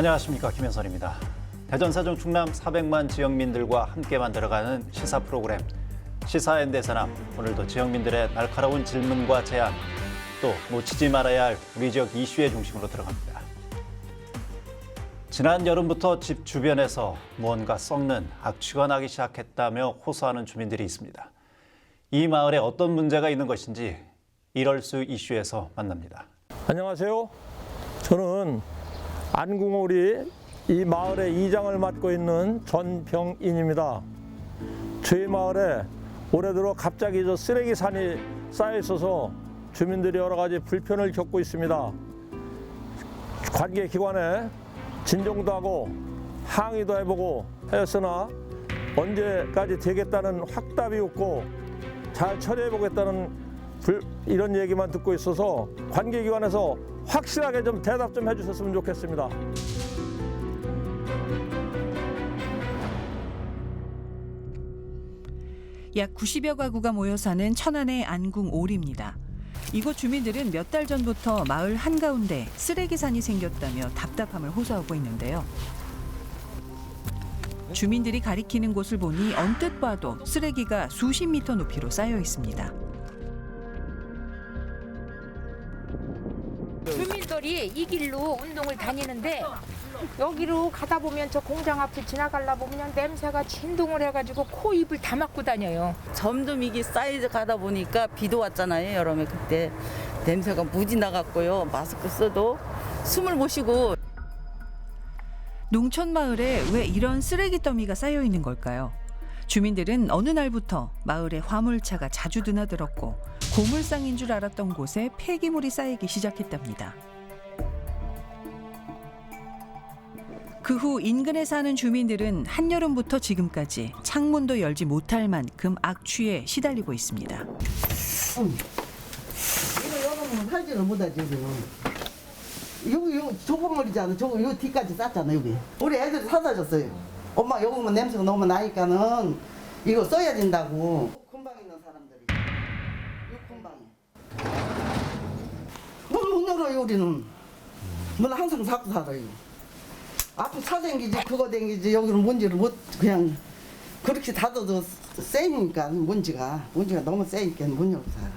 안녕하십니까, 김현선입니다. 대전, 세종, 충남 400만 지역민들과 함께 만들어가는 시사 프로그램 시사엔대사남. 오늘도 지역민들의 날카로운 질문과 제안, 또 놓치지 말아야 할 우리 지역 이슈의 중심으로 들어갑니다. 지난 여름부터 집 주변에서 무언가 썩는 악취가 나기 시작했다며 호소하는 주민들이 있습니다. 이 마을에 어떤 문제가 있는 것인지 이럴수 이슈에서 만납니다. 안녕하세요. 저는 안궁오리 이 마을의 이장을 맡고 있는 전병인입니다. 저희 마을에 올해 들어 갑자기 쓰레기산이 쌓여 있어서 주민들이 여러 가지 불편을 겪고 있습니다. 관계기관에 진정도 하고 항의도 해보고 하였으나 언제까지 되겠다는 확답이 없고 잘 처리해보겠다는 이런 얘기만 듣고 있어서 관계기관에서 확실하게 좀 대답 좀 해주셨으면 좋겠습니다. 약 90여 가구가 모여 사는 천안의 안궁오리입니다. 이곳 주민들은 몇 달 전부터 마을 한가운데 쓰레기산이 생겼다며 답답함을 호소하고 있는데요. 주민들이 가리키는 곳을 보니 언뜻 봐도 쓰레기가 수십 미터 높이로 쌓여 있습니다. 주민들이 이 길로 운동을 다니는데 여기로 가다 보면 저 공장 앞을 지나가려 보면 냄새가 진동을 해가지고 코 입을 다 막고 다녀요. 점점 이게 쌓여 가다 보니까 비도 왔잖아요, 여름에. 그때 냄새가 무지 나갔고요. 마스크 써도 숨을 못 쉬고. 농촌 마을에 왜 이런 쓰레기 더미가 쌓여 있는 걸까요? 주민들은 어느 날부터 마을에 화물차가 자주 드나들었고 고물상인 줄 알았던 곳에 폐기물이 쌓이기 시작했답니다. 그 후 인근에 사는 주민들은 한여름부터 지금까지 창문도 열지 못할 만큼 악취에 시달리고 있습니다. 이거 열어놓으면 살지를 못하지 지금. 여기 좁은 머리잖아. 저거 요 뒤까지 쌌잖아 여기. 우리 애들이 사다 줬어요. 엄마 여기면 냄새가 너무 나니까는 이거 써야 된다고. 금방 있는 사람들이. 요 금방에. 못 열어요 우리는. 문 항상 닫고 살아요. 앞에 차 댕기지 그거 댕기지 여기는 먼지를 못 그냥 그렇게 닫아도 세니까 먼지가 너무 세니까 못 열고 살아.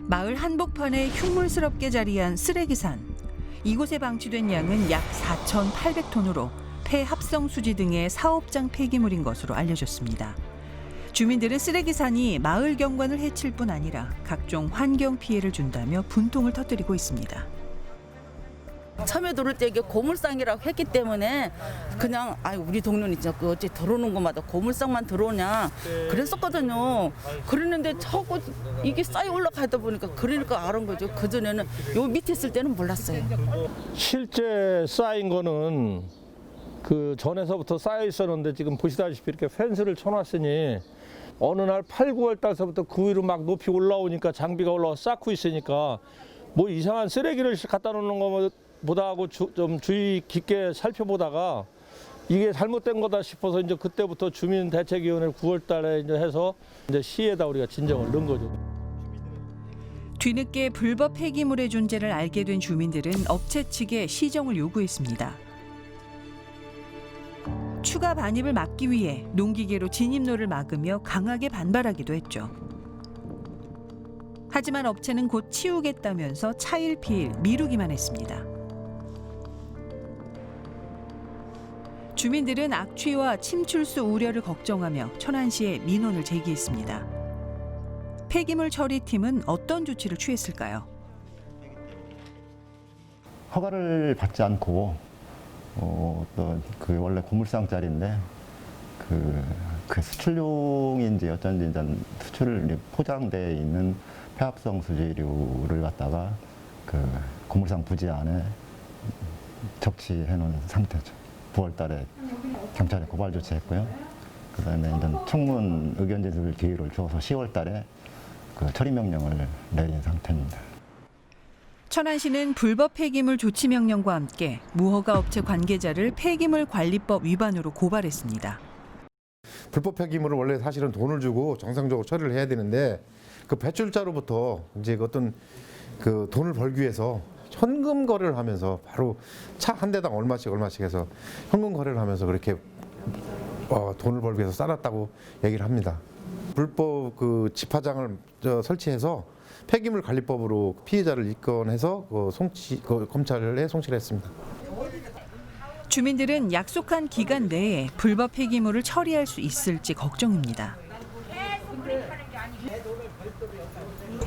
마을 한복판에 흉물스럽게 자리한 쓰레기산. 이곳에 방치된 양은 약 4,800톤으로 폐합성 수지 등의 사업장 폐기물인 것으로 알려졌습니다. 주민들은 쓰레기산이 마을 경관을 해칠 뿐 아니라 각종 환경 피해를 준다며 분통을 터뜨리고 있습니다. 처음에 들어올 때 이게 고물상이라고 했기 때문에 그냥 우리 동네는 진짜 어째 들어오는 곳마다 고물상만 들어오냐 그랬었거든요. 그랬는데 저거 이게 쌓여 올라가다 보니까 그러니까 알은 거죠. 그전에는 요 밑에 있을 때는 몰랐어요. 실제 쌓인 거는 그 전에서부터 쌓여 있었는데 지금 보시다시피 이렇게 펜스를 쳐놨으니 어느 날 8, 9월 달서부터 그 위로 막 높이 올라오니까 장비가 올라와 쌓고 있으니까 뭐 이상한 쓰레기를 갖다 놓는 것보다 하고 좀 주의 깊게 살펴보다가 이게 잘못된 거다 싶어서 이제 그때부터 주민대책위원회를 9월 달에 이제 해서 이제 시에다 우리가 진정을 넣은 거죠. 뒤늦게 불법 폐기물의 존재를 알게 된 주민들은 업체 측에 시정을 요구했습니다. 추가 반입을 막기 위해 농기계로 진입로를 막으며 강하게 반발하기도 했죠. 하지만 업체는 곧 치우겠다면서 차일피일 미루기만 했습니다. 주민들은 악취와 침출수 우려를 걱정하며 천안시에 민원을 제기했습니다. 폐기물 처리팀은 어떤 조치를 취했을까요? 허가를 받지 않고 또 그 원래 고물상짜리인데 그 수출용인지 어쩐지 일단 수출 포장되어 있는 폐합성 수지류를 갖다가 그 고물상 부지 안에 적치해 놓은 상태죠. 9월 달에 경찰에 고발 조치했고요. 그다음에 이제 청문 의견 제출 기회를 줘서 10월 달에 그 처리 명령을 내린 상태입니다. 천안시는 불법 폐기물 조치 명령과 함께 무허가 업체 관계자를 폐기물 관리법 위반으로 고발했습니다. 불법 폐기물을 원래 사실은 돈을 주고 정상적으로 처리를 해야 되는데 그 배출자로부터 이제 어떤 그 돈을 벌기 위해서 현금 거래를 하면서 바로 차 한 대당 얼마씩 해서 현금 거래를 하면서 그렇게 돈을 벌기 위해서 싸놨다고 얘기를 합니다. 불법 그 집화장을 설치해서 폐기물 관리법으로 피해자를 입건해서 검찰에 송치했습니다. 주민들은 약속한 기간 내에 불법 폐기물을 처리할 수 있을지 걱정입니다.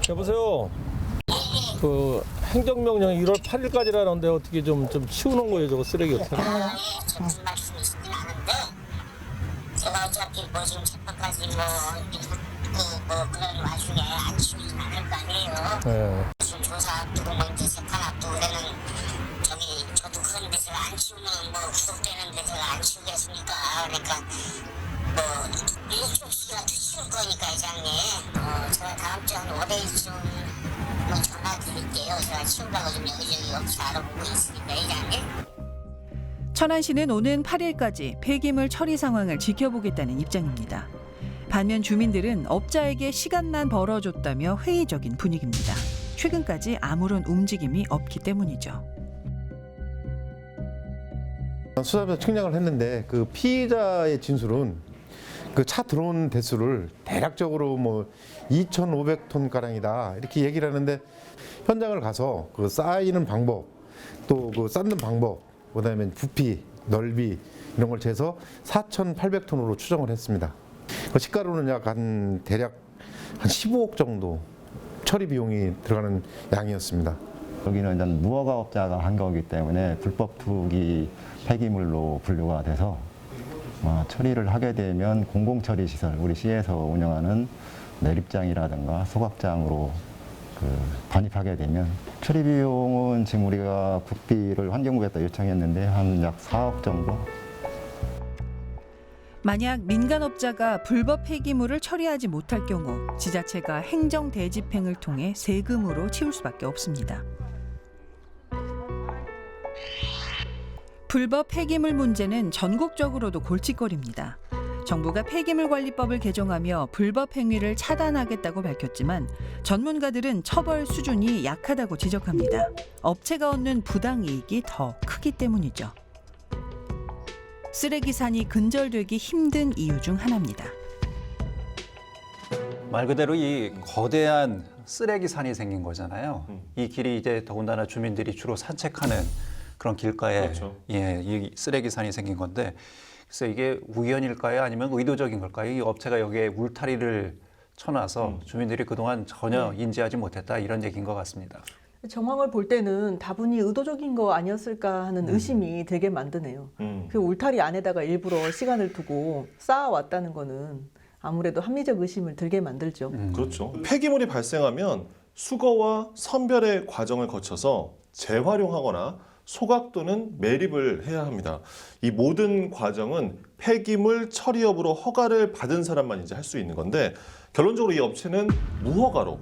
여보세요. 그 행정명령이 1월 8일까지라는데 어떻게 좀 치우는 거예요, 저거 쓰레기 어떻게? 좀 무슨 말씀 있으면 아는데 제가 어차피 뭐 지금 재판까지 그런 와중에 안 치우진 않을 거 아니에요. 네. 지금 조사 앞두고 뭐 이제 재판 앞두고 그러면 저도 그런데 제가 안 치우면 뭐 구속되는데 제가 안 치우겠습니까? 그러니까 뭐 일주일씩이라도 치울 거니까 이장님 제가 다음 주 한 5일쯤 전화 드릴게요. 제가 치우라고 좀 여기저기 업체 알아보고 있으니까 이장님. 천안시는 오는 8일까지 폐기물 처리 상황을 지켜보겠다는 입장입니다. 반면 주민들은 업자에게 시간만 벌어줬다며 회의적인 분위기입니다. 최근까지 아무런 움직임이 없기 때문이죠. 수사에서 측량을 했는데 그 피의자의 진술은 그 차 들어온 대수를 대략적으로 뭐 2,500톤 가량이다 이렇게 얘기를 하는데 현장을 가서 그 쌓이는 방법 또 그 쌓는 방법 그다음에 부피 넓이 이런 걸 재서 4,800톤으로 추정을 했습니다. 그 시가로는 대략 한 15억 정도 처리 비용이 들어가는 양이었습니다. 여기는 일단 무허가업자가 한 거기 때문에 불법 투기 폐기물로 분류가 돼서 처리를 하게 되면 공공처리시설, 우리 시에서 운영하는 매립장이라든가 소각장으로 반입하게 되면 처리 비용은 지금 우리가 국비를 환경부에다 요청했는데 한 약 4억 정도. 만약 민간업자가 불법 폐기물을 처리하지 못할 경우 지자체가 행정 대집행을 통해 세금으로 치울 수밖에 없습니다. 불법 폐기물 문제는 전국적으로도 골칫거리입니다. 정부가 폐기물관리법을 개정하며 불법 행위를 차단하겠다고 밝혔지만 전문가들은 처벌 수준이 약하다고 지적합니다. 업체가 얻는 부당이익이 더 크기 때문이죠. 쓰레기산이 근절되기 힘든 이유 중 하나입니다. 말 그대로 이 거대한 쓰레기산이 생긴 거잖아요. 이 길이 이제 더군다나 주민들이 주로 산책하는 그런 길가에 그렇죠. 이 쓰레기산이 생긴 건데 그래서 이게 우연일까요? 아니면 의도적인 걸까요? 이 업체가 여기에 울타리를 쳐놔서 주민들이 그동안 전혀 인지하지 못했다 이런 얘기인 것 같습니다. 정황을 볼 때는 다분히 의도적인 거 아니었을까 하는 의심이 되게 만드네요. 그 울타리 안에다가 일부러 시간을 두고 쌓아왔다는 거는 아무래도 합리적 의심을 들게 만들죠. 그렇죠. 폐기물이 발생하면 수거와 선별의 과정을 거쳐서 재활용하거나 소각 또는 매립을 해야 합니다. 이 모든 과정은 폐기물 처리 여부로 허가를 받은 사람만 이제 할 수 있는 건데 결론적으로 이 업체는 무허가로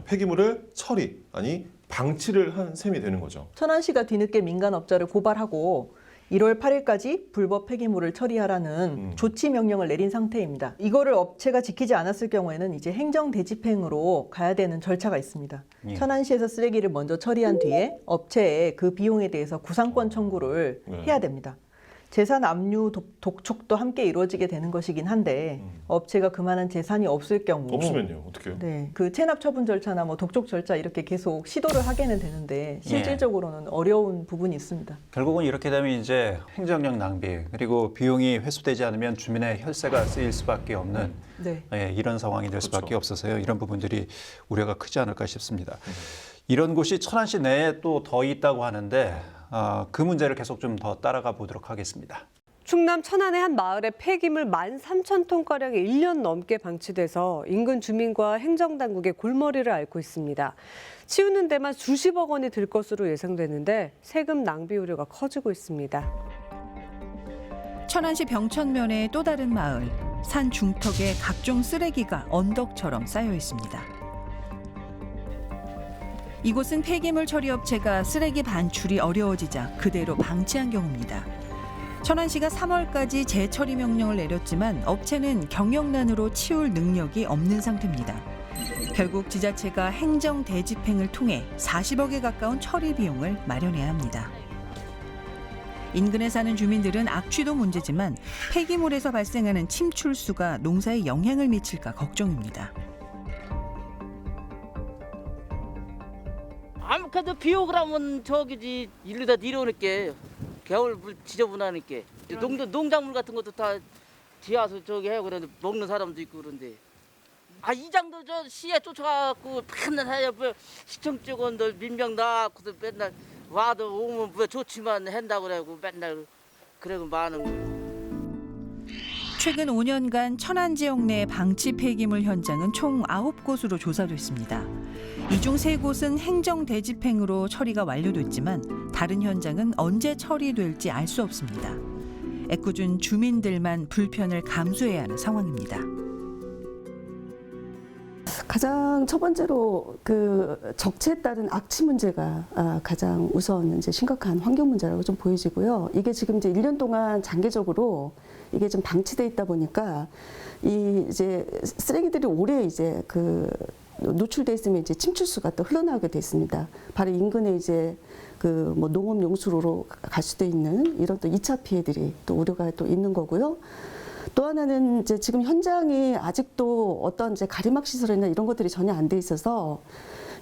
폐기물을 처리, 아니 방치를 한 셈이 되는 거죠. 천안시가 뒤늦게 민간업자를 고발하고 1월 8일까지 불법 폐기물을 처리하라는 조치 명령을 내린 상태입니다. 이거를 업체가 지키지 않았을 경우에는 이제 행정 대집행으로 가야 되는 절차가 있습니다. 예. 천안시에서 쓰레기를 먼저 처리한 뒤에 업체에 그 비용에 대해서 구상권 청구를 해야 됩니다. 재산 압류, 독촉도 함께 이루어지게 되는 것이긴 한데 업체가 그만한 재산이 없을 경우 없으면요, 어떡해요? 네, 그 체납 처분 절차나 뭐 독촉 절차 이렇게 계속 시도를 하게는 되는데 실질적으로는 어려운 부분이 있습니다. 결국은 이렇게 되면 이제 행정력 낭비 그리고 비용이 회수되지 않으면 주민의 혈세가 쓰일 수밖에 없는 이런 상황이 될 수밖에 없어서요. 이런 부분들이 우려가 크지 않을까 싶습니다. 이런 곳이 천안시 내에 또 더 있다고 하는데 그 문제를 계속 좀 더 따라가 보도록 하겠습니다. 충남 천안의 한 마을에 폐기물 13,000톤가량이 1년 넘게 방치돼서 인근 주민과 행정당국의 골머리를 앓고 있습니다. 치우는 데만 수십억 원이 들 것으로 예상되는데 세금 낭비 우려가 커지고 있습니다. 천안시 병천면의 또 다른 마을, 산 중턱에 각종 쓰레기가 언덕처럼 쌓여 있습니다. 이곳은 폐기물 처리 업체가 쓰레기 반출이 어려워지자 그대로 방치한 경우입니다. 천안시가 3월까지 재처리 명령을 내렸지만 업체는 경영난으로 치울 능력이 없는 상태입니다. 결국 지자체가 행정 대집행을 통해 40억에 가까운 처리 비용을 마련해야 합니다. 인근에 사는 주민들은 악취도 문제지만 폐기물에서 발생하는 침출수가 농사에 영향을 미칠까 걱정입니다. 아무래도 비 오고 그러면 저기지 일로 다 내려오니까 겨울 물 지저분하니까 농작물 같은 것도 다 뒤와서 저기 해요. 그런데 먹는 사람도 있고 그런데 이장도 저 시에 쫓아가고 맨날 해요. 뭐 시청 직원들 민병 나갖고도 맨날 와도 오면 뭐 좋지만 한다고 그러고 맨날 그러고 많은 거. 최근 5년간 천안 지역 내 방치 폐기물 현장은 총 9곳으로 조사됐습니다. 이 중 3곳은 행정 대집행으로 처리가 완료됐지만 다른 현장은 언제 처리될지 알 수 없습니다. 애꿎은 주민들만 불편을 감수해야 하는 상황입니다. 가장 첫 번째로 그 적체에 따른 악취 문제가 가장 우선 이제 심각한 환경 문제라고 좀 보여지고요. 이게 지금 이제 1년 동안 장기적으로 이게 좀 방치돼 있다 보니까 이 이제 쓰레기들이 오래 이제 그 노출돼 있으면 이제 침출수가 또 흘러나오게 돼 있습니다. 바로 인근에 이제 그 뭐 농업 용수로로 갈 수도 있는 이런 또 2차 피해들이 또 우려가 또 있는 거고요. 또 하나는 이제 지금 현장이 아직도 어떤 이제 가림막 시설이나 이런 것들이 전혀 안 돼 있어서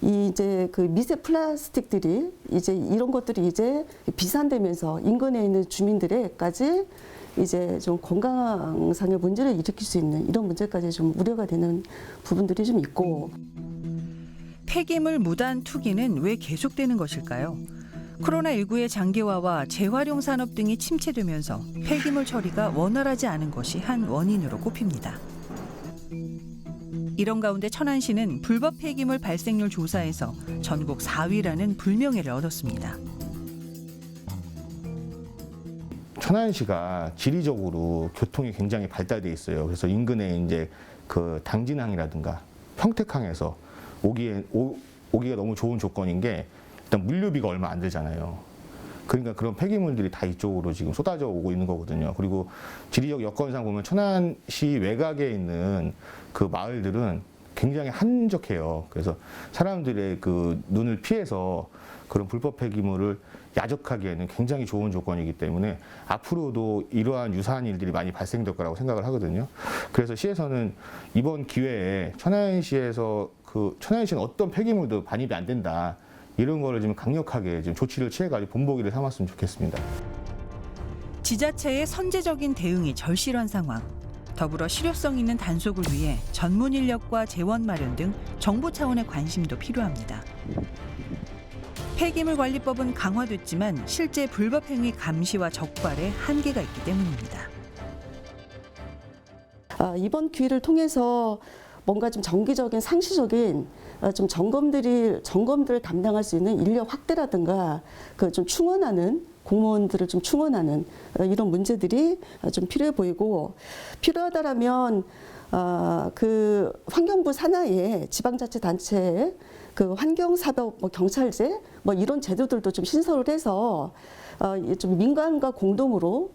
이 이제 그 미세 플라스틱들이 이제 이런 것들이 이제 비산되면서 인근에 있는 주민들에까지 이제 좀 건강상의 문제를 일으킬 수 있는 이런 문제까지 좀 우려가 되는 부분들이 좀 있고. 폐기물 무단 투기는 왜 계속되는 것일까요? 코로나19의 장기화와 재활용 산업 등이 침체되면서 폐기물 처리가 원활하지 않은 것이 한 원인으로 꼽힙니다. 이런 가운데 천안시는 불법 폐기물 발생률 조사에서 전국 4위라는 불명예를 얻었습니다. 천안시가 지리적으로 교통이 굉장히 발달돼 있어요. 그래서 인근에 이제 그 당진항이라든가 평택항에서 오기가 너무 좋은 조건인 게 일단 물류비가 얼마 안 들잖아요. 그러니까 그런 폐기물들이 다 이쪽으로 지금 쏟아져 오고 있는 거거든요. 그리고 지리적 여건상 보면 천안시 외곽에 있는 그 마을들은 굉장히 한적해요. 그래서 사람들의 그 눈을 피해서 그런 불법 폐기물을 야적하기에는 굉장히 좋은 조건이기 때문에 앞으로도 이러한 유사한 일들이 많이 발생될 거라고 생각을 하거든요. 그래서 시에서는 이번 기회에 천안시는 어떤 폐기물도 반입이 안 된다. 이런 거를 좀 강력하게 좀 조치를 취해가지고 본보기를 삼았으면 좋겠습니다. 지자체의 선제적인 대응이 절실한 상황. 더불어 실효성 있는 단속을 위해 전문 인력과 재원 마련 등 정부 차원의 관심도 필요합니다. 폐기물관리법은 강화됐지만 실제 불법 행위 감시와 적발에 한계가 있기 때문입니다. 이번 기회를 통해서 뭔가 좀 정기적인 상시적인 좀 점검들을 담당할 수 있는 인력 확대라든가 그 좀 충원하는 공무원들을 좀 충원하는 이런 문제들이 좀 필요해 보이고, 필요하다라면 그 환경부 산하의 지방자치단체에 그 환경사법 경찰제 이런 제도들도 좀 신설을 해서 좀 민간과 공동으로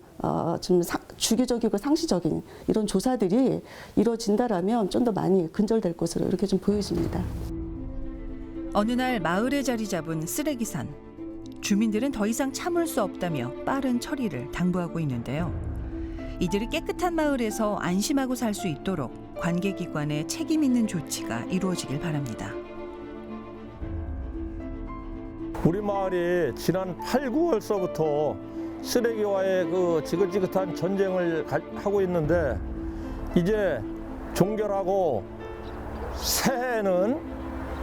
좀 주기적이고 상시적인 이런 조사들이 이루어진다라면 좀 더 많이 근절될 것으로 이렇게 좀 보여집니다. 어느 날 마을에 자리 잡은 쓰레기산. 주민들은 더 이상 참을 수 없다며 빠른 처리를 당부하고 있는데요. 이들이 깨끗한 마을에서 안심하고 살 수 있도록 관계기관의 책임 있는 조치가 이루어지길 바랍니다. 우리 마을이 지난 8, 9월서부터 쓰레기와의 그 지긋지긋한 전쟁을 하고 있는데, 이제 종결하고 새해에는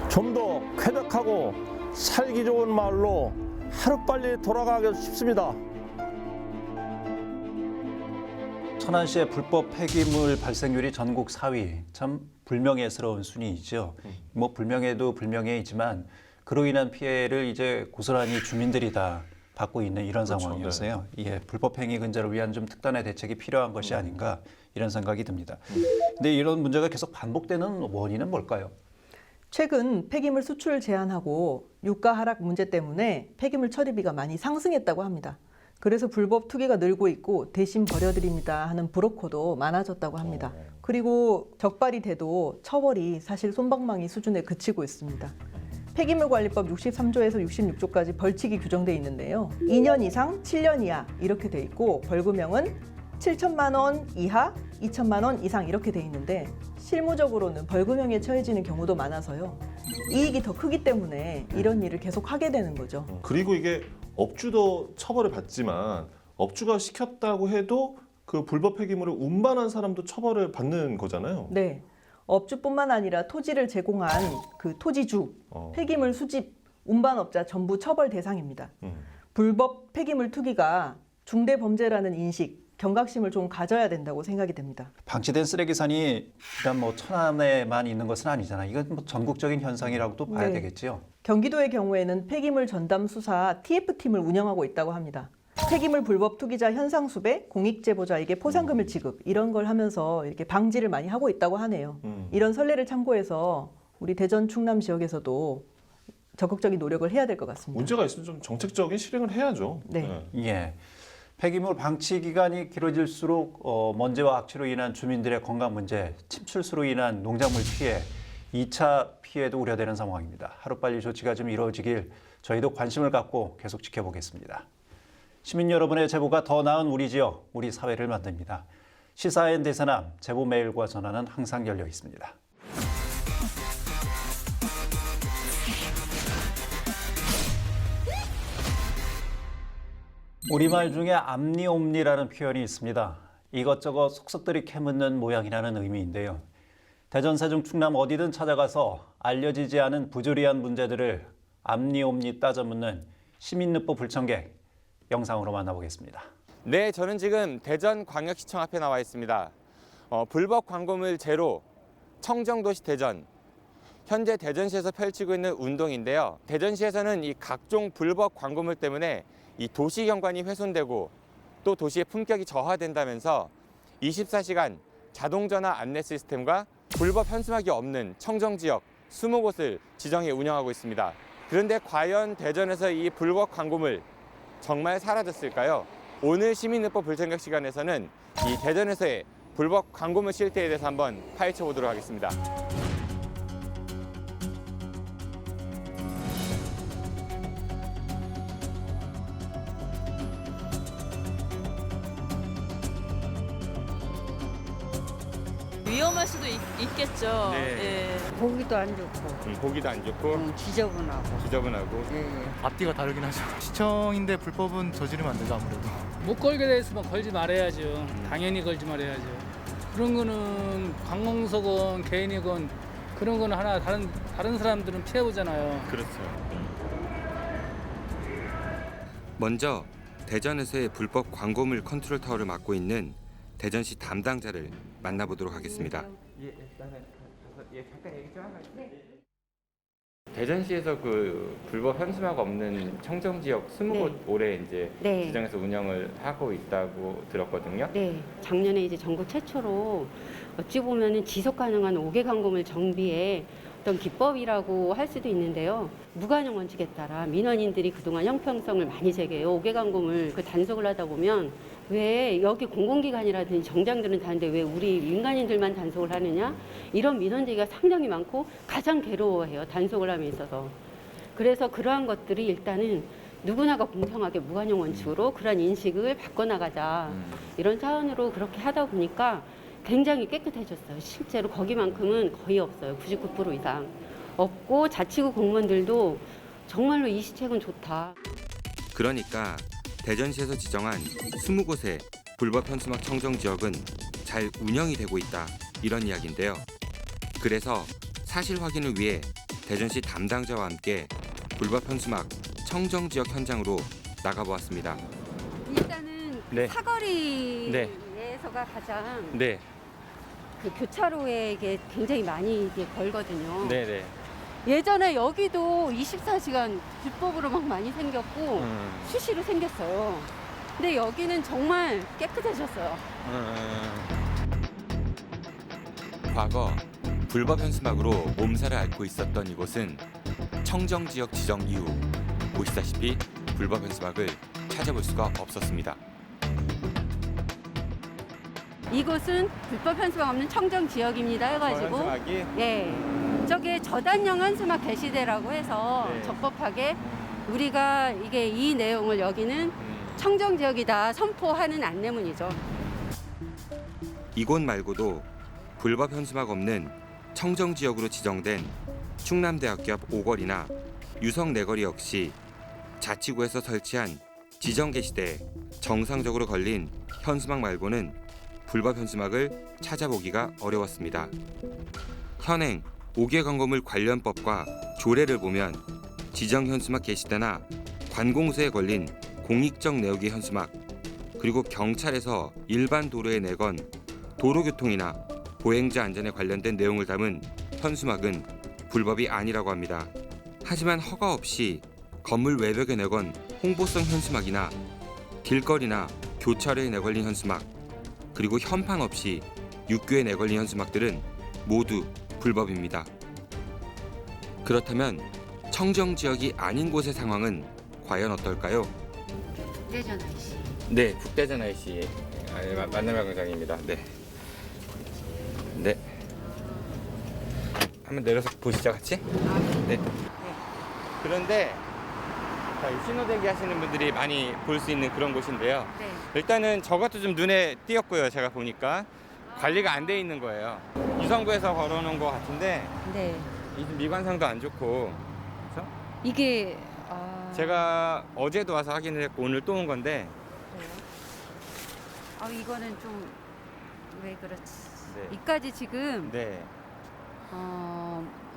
좀 더 쾌적하고 살기 좋은 마을로 하루빨리 돌아가고 싶습니다. 천안시의 불법 폐기물 발생률이 전국 4위. 참 불명예스러운 순위이죠. 뭐 불명예도 불명예이지만 그로 인한 피해를 이제 고스란히 주민들이 다 받고 있는 이런 그렇죠. 상황이었어요. 예, 불법 행위 근절을 위한 좀 특단의 대책이 필요한 것이 아닌가 이런 생각이 듭니다. 근데 이런 문제가 계속 반복되는 원인은 뭘까요? 최근 폐기물 수출 제한하고 유가 하락 문제 때문에 폐기물 처리비가 많이 상승했다고 합니다. 그래서 불법 투기가 늘고 있고 대신 버려드립니다 하는 브로커도 많아졌다고 합니다. 그리고 적발이 돼도 처벌이 사실 솜방망이 수준에 그치고 있습니다. 폐기물관리법 63조에서 66조까지 벌칙이 규정돼 있는데요. 2년 이상 7년 이하 이렇게 돼 있고 벌금형은 7천만 원 이하 2천만 원 이상 이렇게 돼 있는데 실무적으로는 벌금형에 처해지는 경우도 많아서요. 이익이 더 크기 때문에 이런 일을 계속 하게 되는 거죠. 그리고 이게 업주도 처벌을 받지만 업주가 시켰다고 해도 그 불법 폐기물을 운반한 사람도 처벌을 받는 거잖아요. 네. 업주뿐만 아니라 토지를 제공한 그 토지주, 폐기물 수집, 운반업자 전부 처벌 대상입니다. 불법 폐기물 투기가 중대 범죄라는 인식, 경각심을 좀 가져야 된다고 생각이 됩니다. 방치된 쓰레기산이 일단 뭐 천안에만 있는 것은 아니잖아요. 이건 뭐 전국적인 현상이라고도 봐야 네. 되겠지요. 경기도의 경우에는 폐기물 전담 수사 TF팀을 운영하고 있다고 합니다. 폐기물 불법 투기자 현상 수배, 공익 제보자에게 포상금을 지급 이런 걸 하면서 이렇게 방지를 많이 하고 있다고 하네요. 이런 선례를 참고해서 우리 대전 충남 지역에서도 적극적인 노력을 해야 될 것 같습니다. 문제가 있으면 좀 정책적인 실행을 해야죠. 네. 예. 폐기물 방치 기간이 길어질수록 먼지와 악취로 인한 주민들의 건강 문제, 침출수로 인한 농작물 피해, 2차 피해도 우려되는 상황입니다. 하루빨리 조치가 좀 이루어지길 저희도 관심을 갖고 계속 지켜보겠습니다. 시민 여러분의 제보가 더 나은 우리 지역, 우리 사회를 만듭니다. 시사인 대서남 제보 메일과 전화는 항상 열려 있습니다. 우리말 중에 암니옴니라는 표현이 있습니다. 이것저것 속속들이 캐묻는 모양이라는 의미인데요. 대전, 세종, 충남 어디든 찾아가서 알려지지 않은 부조리한 문제들을 암니옴니 따져 묻는 시민늦보 불청객 영상으로 만나보겠습니다. 네, 저는 지금 대전광역시청 앞에 나와 있습니다. 불법 광고물 제로 청정도시 대전. 현재 대전시에서 펼치고 있는 운동인데요. 대전시에서는 이 각종 불법 광고물 때문에 이 도시 경관이 훼손되고 또 도시의 품격이 저하된다면서 24시간 자동전화 안내 시스템과 불법 현수막이 없는 청정지역 20곳을 지정해 운영하고 있습니다. 그런데 과연 대전에서 이 불법 광고물 정말 사라졌을까요? 오늘 시민늦보 불청객 시간에서는 이 대전에서의 불법 광고물 실태에 대해서 한번 파헤쳐 보도록 하겠습니다. 위험할 수도 있겠죠. 네. 예. 보기도 안 좋고 보기도 안 좋고 지저분하고 앞뒤가 다르긴 하죠. 시청인데 불법은 저지르면 안 되죠, 아무래도. 못 걸게 됐으면 걸지 말아야죠. 당연히 걸지 말아야죠. 그런 거는 관공서건 개인이건 그런 거는 하나 다른 사람들은 피해보잖아요. 그렇죠. 먼저 대전에서의 불법 광고물 컨트롤 타워를 맡고 있는 대전시 담당자를 만나보도록 하겠습니다. 대전시에서 그 불법 현수막 없는 청정지역 20곳 올해 이제 지정해서 운영을 하고 있다고 들었거든요. 네, 작년에 이제 전국 최초로 어찌 보면은 지속 가능한 5개 광고물 정비의 어떤 기법이라고 할 수도 있는데요. 무관용 원칙에 따라 민원인들이 그동안 형평성을 많이 제기해요. 5개 광고물 그 단속을 하다 보면 왜 여기 공공기관이라든지 정장들은 다른데 왜 우리 민간인들만 단속을 하느냐? 이런 민원 제기가 상당히 많고 가장 괴로워해요. 단속을 함에 있어서. 그래서 그러한 것들이 일단은 누구나가 공평하게 무관용 원칙으로 그러한 인식을 바꿔나가자. 이런 차원으로 그렇게 하다 보니까 굉장히 깨끗해졌어요. 실제로 거기만큼은 거의 없어요. 99% 이상. 없고 자치구 공무원들도 정말로 이 시책은 좋다. 그러니까 대전시에서 지정한 20곳의 불법 현수막 청정 지역은 잘 운영이 되고 있다 이런 이야기인데요. 그래서 사실 확인을 위해 대전시 담당자와 함께 불법 현수막 청정 지역 현장으로 나가보았습니다. 일단은 사거리에서가 가장 그 교차로에 이게 굉장히 많이 이게 걸거든요. 네네. 예전에 여기도 24시간 불법으로 막 많이 생겼고 수시로 생겼어요. 근데 여기는 정말 깨끗해졌어요. 과거 불법 현수막으로 몸살을 앓고 있었던 이곳은 청정지역 지정 이후 보시다시피 불법 현수막을 찾아볼 수가 없었습니다. 이곳은 불법 현수막 없는 청정 지역입니다 해가지고 현수막이? 예, 저게 저단형 현수막 게시대라고 해서 네. 적법하게 우리가 이게 이 내용을 여기는 청정 지역이다 선포하는 안내문이죠. 이곳 말고도 불법 현수막 없는 청정 지역으로 지정된 충남대학교 앞 5거리나 유성 4거리 역시 자치구에서 설치한 지정 게시대에 정상적으로 걸린 현수막 말고는 불법 현수막을 찾아보기가 어려웠습니다. 현행 5개 광고물 관련법과 조례를 보면 지정 현수막 게시대나 관공서에 걸린 공익적 내역의 현수막, 그리고 경찰에서 일반 도로에 내건 도로교통이나 보행자 안전에 관련된 내용을 담은 현수막은 불법이 아니라고 합니다. 하지만 허가 없이 건물 외벽에 내건 홍보성 현수막이나 길거리나 교차로에 내걸린 현수막, 그리고 현판 없이 육교에 내걸린 현수막들은 모두 불법입니다. 그렇다면 청정 지역이 아닌 곳의 상황은 과연 어떨까요? 대전 IC. 네, 북대전 IC 만남의 광장입니다. 네. 네. 한번 내려서 보시죠, 같이. 네. 그런데 자, 이 신호대기 하시는 분들이 많이 볼 수 있는 그런 곳인데요. 네. 일단은 저것도 좀 눈에 띄었고요. 제가 보니까 관리가 안 돼 있는 거예요. 유성구에서 걸어놓은 것 같은데 네. 이 미관상도 안 좋고. 그래서 이게 제가 어제도 와서 확인을 했고 오늘 또 온 건데. 이거는 좀 왜 그렇지? 네. 이까지 지금 네.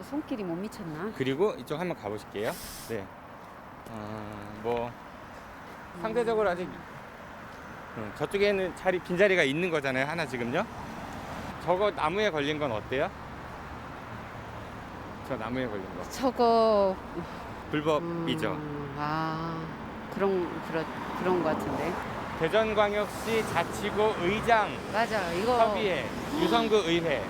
손길이 못 미쳤나? 그리고 이쪽 한번 가보실게요. 네. 뭐 상대적으로 아직 저쪽에는 빈자리가 있는 거잖아요. 하나 지금요. 저거 나무에 걸린 건 어때요? 저 나무에 걸린 거. 저거 불법이죠. 그런 거 같은데. 대전광역시 자치구 의장 맞아. 이거 협의회, 유성구 의회.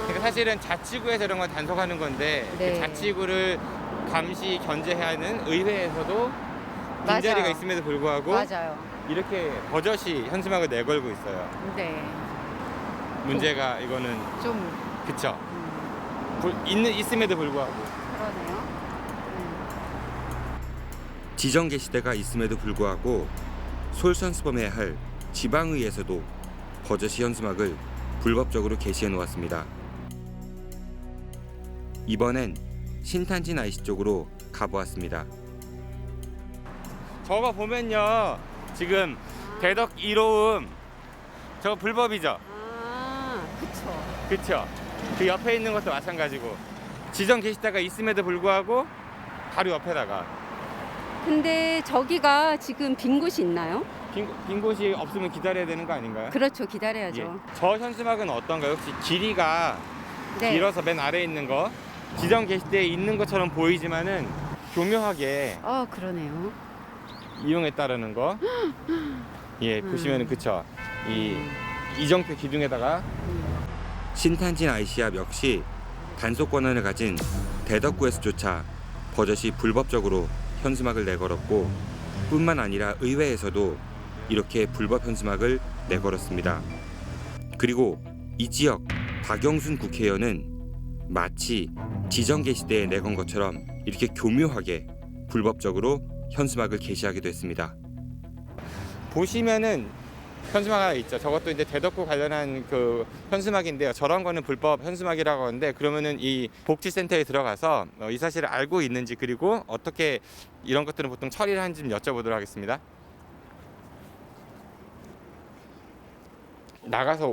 그러니까 사실은 자치구에서 이런 건 단속하는 건데 네. 그 자치구를 감시 견제해야 하는 의회에서도 빈자리가 맞아요. 있음에도 불구하고 맞아요. 이렇게 버젓이 현수막을 내걸고 있어요. 네. 문제가 이거는 좀 그쵸. 있음에도 불구하고. 그러네요. 지정 게시대가 있음에도 불구하고 솔선수범해야 할 지방의회에서도 버젓이 현수막을 불법적으로 게시해 놓았습니다. 이번엔 신탄진 IC 쪽으로 가보았습니다. 저거 보면요, 지금 대덕 1호음 저거 불법이죠? 그쵸. 그 옆에 있는 것도 마찬가지고 지정 게시대가 있음에도 불구하고 바로 옆에다가. 근데 저기가 지금 빈 곳이 있나요? 빈 곳이 없으면 기다려야 되는 거 아닌가요? 그렇죠. 기다려야죠. 예. 저 현수막은 어떤가요? 혹시 길이가 네. 길어서 맨 아래에 있는 거 지정 게시대에 있는 것처럼 보이지만은 교묘하게 그러네요. 이용했다라는 거. 예, 보시면은 그쵸. 이 이정표 기둥에다가 신탄진 IC 앞 역시 단속 권한을 가진 대덕구에서조차 버젓이 불법적으로 현수막을 내걸었고, 뿐만 아니라 의회에서도 이렇게 불법 현수막을 내걸었습니다. 그리고 이 지역 박영순 국회의원은 마치 지정 게시대에 내건 것처럼 이렇게 교묘하게 불법적으로 현수막을 게시하기도 했습니다. 보시면은 현수막 하나 있죠. 저것도 이제 대덕구 관련한 그 현수막인데요. 저런 거는 불법 현수막이라고 하는데, 그러면은 이 복지센터에 들어가서 이 사실을 알고 있는지, 그리고 어떻게 이런 것들은 보통 처리를 하는지 좀 여쭤보도록 하겠습니다. 나가서